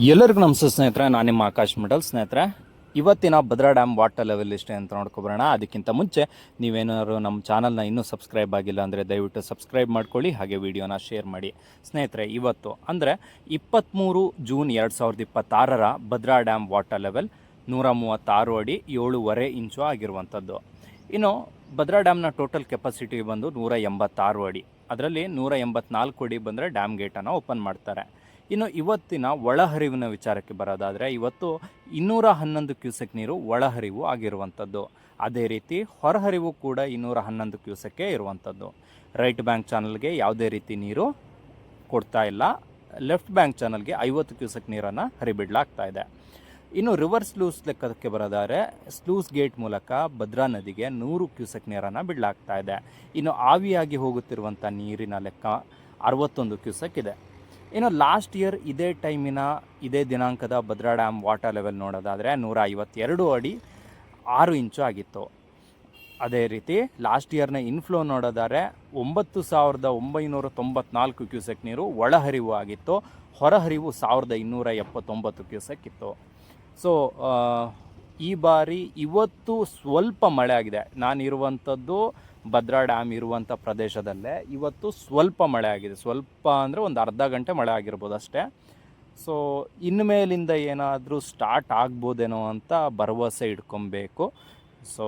ಎಲ್ಲರಿಗೂ ನಮಸ್ತೆ ಸ್ನೇಹಿತರೆ, ನಾನು ನಿಮ್ಮ ಆಕಾಶ್ ಮಿಡಲ್. ಸ್ನೇಹಿತರೆ, ಇವತ್ತಿನ ಭದ್ರಾ ಡ್ಯಾಮ್ ವಾಟರ್ ಲೆವೆಲ್ ಇಷ್ಟೇ ಅಂತ ನೋಡ್ಕೊಬರೋಣ. ಅದಕ್ಕಿಂತ ಮುಂಚೆ ನೀವೇನಾದ್ರು ನಮ್ಮ ಚಾನಲ್ನ ಇನ್ನೂ ಸಬ್ಸ್ಕ್ರೈಬ್ ಆಗಿಲ್ಲ ಅಂದರೆ ದಯವಿಟ್ಟು ಸಬ್ಸ್ಕ್ರೈಬ್ ಮಾಡ್ಕೊಳ್ಳಿ, ಹಾಗೆ ವಿಡಿಯೋನ ಶೇರ್ ಮಾಡಿ. ಸ್ನೇಹಿತರೆ, ಇವತ್ತು ಅಂದರೆ 23 June 2026 Bhadra dam water level 136 ಅಡಿ 7.5 ಇಂಚು ಆಗಿರುವಂಥದ್ದು. ಇನ್ನು ಭದ್ರಾ ಡ್ಯಾಮ್ನ ಟೋಟಲ್ ಕೆಪಾಸಿಟಿ ಬಂದು 186 ಅಡಿ. ಅದರಲ್ಲಿ 184 ಅಡಿ ಬಂದರೆ ಡ್ಯಾಮ್ ಗೇಟನ್ನು ಓಪನ್ ಮಾಡ್ತಾರೆ. ಇನ್ನು ಇವತ್ತಿನ ಒಳಹರಿವಿನ ವಿಚಾರಕ್ಕೆ ಬರೋದಾದರೆ, ಇವತ್ತು 211 ಕ್ಯೂಸೆಕ್ ನೀರು ಒಳಹರಿವು ಆಗಿರುವಂಥದ್ದು. ಅದೇ ರೀತಿ ಹೊರಹರಿವು ಕೂಡ 211 ಕ್ಯೂಸೆಕ್ಕೆ ಇರುವಂಥದ್ದು. ರೈಟ್ ಬ್ಯಾಂಕ್ ಚಾನಲ್ಗೆ ಯಾವುದೇ ರೀತಿ ನೀರು ಕೊಡ್ತಾ ಇಲ್ಲ. ಲೆಫ್ಟ್ ಬ್ಯಾಂಕ್ ಚಾನಲ್ಗೆ 50 ಕ್ಯೂಸೆಕ್ ನೀರನ್ನು ಹರಿಬಿಡಲಾಗ್ತಾ ಇದೆ. ಇನ್ನು ರಿವರ್ಸ್ ಸ್ಲೂಸ್ ಲೆಕ್ಕಕ್ಕೆ ಬರೋದಾದರೆ, ಸ್ಲೂಸ್ ಗೇಟ್ ಮೂಲಕ ಭದ್ರಾ ನದಿಗೆ 100 ಕ್ಯೂಸೆಕ್ ನೀರನ್ನು ಬಿಡಲಾಗ್ತಾ ಇದೆ. ಇನ್ನು ಆವಿಯಾಗಿ ಹೋಗುತ್ತಿರುವಂಥ ನೀರಿನ ಲೆಕ್ಕ 61 ಕ್ಯೂಸೆಕ್ ಇದೆ. ಇನ್ನು ಲಾಸ್ಟ್ ಇಯರ್ ಇದೇ ದಿನಾಂಕದ ಭದ್ರಾ ಡ್ಯಾಮ್ ವಾಟರ್ ಲೆವೆಲ್ ನೋಡೋದಾದರೆ 152 ಅಡಿ 6 ಇಂಚು ಆಗಿತ್ತು. ಅದೇ ರೀತಿ ಲಾಸ್ಟ್ ಇಯರ್ನ ಇನ್ಫ್ಲೋ ನೋಡೋದಾದರೆ 9994 ಕ್ಯೂಸೆಕ್ ನೀರು ಒಳಹರಿವು ಆಗಿತ್ತು. ಹೊರಹರಿವು 1279 ಕ್ಯೂಸೆಕ್ ಇತ್ತು. ಸೊ ಈ ಬಾರಿ ಇವತ್ತು ಸ್ವಲ್ಪ ಮಳೆ ಆಗಿದೆ. ನಾನಿರುವಂಥದ್ದು ಭದ್ರಾ ಡ್ಯಾಮ್ ಇರುವಂಥ ಪ್ರದೇಶದಲ್ಲೇ ಇವತ್ತು ಸ್ವಲ್ಪ ಮಳೆ ಆಗಿದೆ. ಸ್ವಲ್ಪ ಅಂದರೆ ಒಂದು ಅರ್ಧ ಗಂಟೆ ಮಳೆ ಆಗಿರ್ಬೋದು ಅಷ್ಟೇ. ಸೊ ಇನ್ಮೇಲಿಂದ ಏನಾದರೂ ಸ್ಟಾರ್ಟ್ ಆಗ್ಬೋದೇನೋ ಅಂತ ಭರವಸೆ ಇಟ್ಕೊಬೇಕು. ಸೊ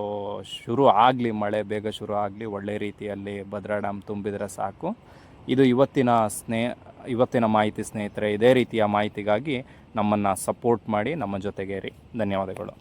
ಶುರು ಆಗಲಿ, ಮಳೆ ಬೇಗ ಶುರು ಆಗಲಿ, ಒಳ್ಳೆ ರೀತಿಯಲ್ಲಿ ಭದ್ರಾ ಡ್ಯಾಮ್ ತುಂಬಿದರೆ ಸಾಕು. ಇದು ಇವತ್ತಿನ ಮಾಹಿತಿ ಸ್ನೇಹಿತರೆ. ಇದೇ ರೀತಿಯ ಮಾಹಿತಿಗಾಗಿ ನಮ್ಮನ್ನು ಸಪೋರ್ಟ್ ಮಾಡಿ, ನಮ್ಮ ಜೊತೆಗೇರಿ. ಧನ್ಯವಾದಗಳು.